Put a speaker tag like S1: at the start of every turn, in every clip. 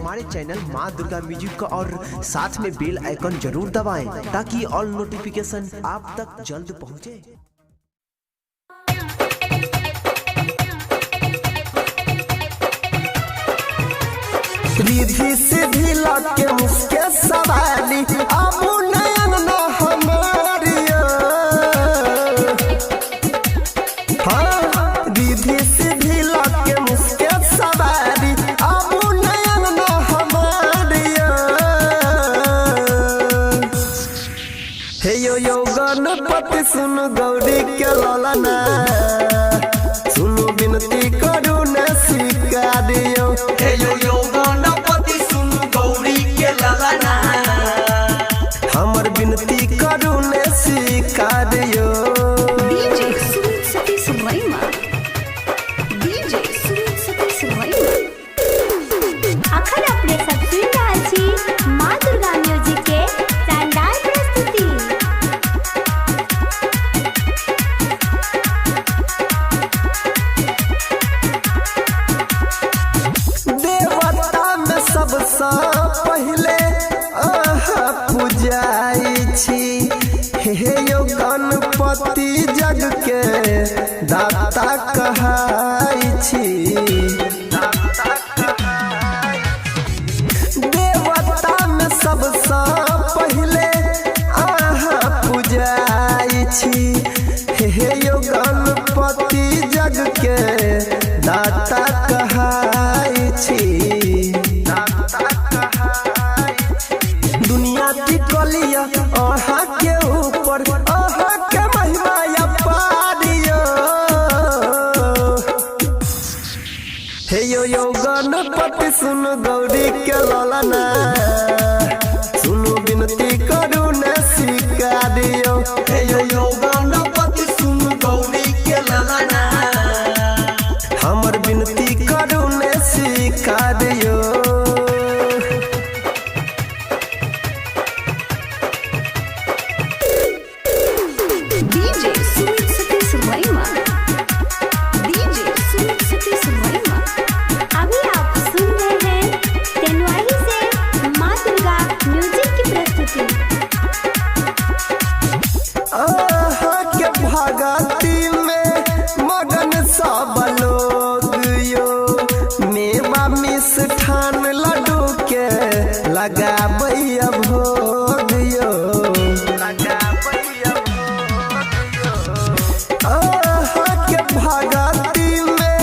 S1: हमारे चैनल माँ दुर्गा म्यूजिक का और साथ में बेल आइकन जरूर दबाएं ताकि ऑल नोटिफिकेशन आप तक जल्द पहुँचे।
S2: रिधि सिद्धि लगे मुझके सवाली अब नयन न हमारिया। हाँ रिधि सिद्धि लगे मुझके सवाली अब नयन न हमारिया। हे यो गणपति सुन गौरी के ललना सुनो विनती करू न स्वीकारियो।
S3: हे यो गणपति सुन गौरी के ललना
S2: हमर विनती करू ने स्वीकारियो।
S4: DJ Sweet Satish Raima, DJ Sweet Satish Raima। अखन अपने सब सुन रहल छी माँ दुर्गा म्यूजिक के शानदार प्रस्तुति।
S2: देवता में सबसे पहले पूजाई छी। हे यो गणपति जग के दाता कहाई छी। देवता में सबसे पहले पूजाई छी। हे यो गणपति जग के दाता कहाई छी। दुनिया की कलिया अहाँ के ऊपर अहाँ के महिमा अपारियो। हे यो गणपति सुन गौरी के ललना सुनो विनती करू न स्वीकारियो।
S3: हे यो गणपति सुन गौरी के ललना
S2: हमर विनती करू न स्वीकारियो।
S4: DJ Sweet Satish Raima, DJ Sweet Satish Raima। अभी आप सुन रहे हैं तेनवाही से माँ दुर्गा म्यूजिक की प्रस्तुति।
S2: आहा के भगती में मगन सब लोग यो मेवा मिष्ठान लड्डू के लगाबै भोग यो। आहा के भगती में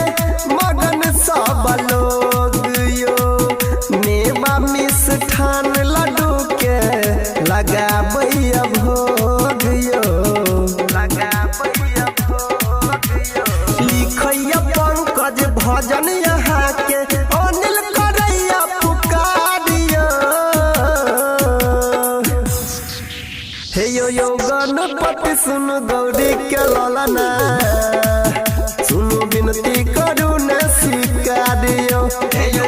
S2: मगन सब लोग यो मेवा मिष्ठान लड्डू के लगाबै भोग यो। लिखैया पंकज भजन यहाँ के अनिल करैया पुकारियो। हे यो गणपति सुन गौरी के ललना सुनो विनती करू न स्वीकारियो।
S3: हे यो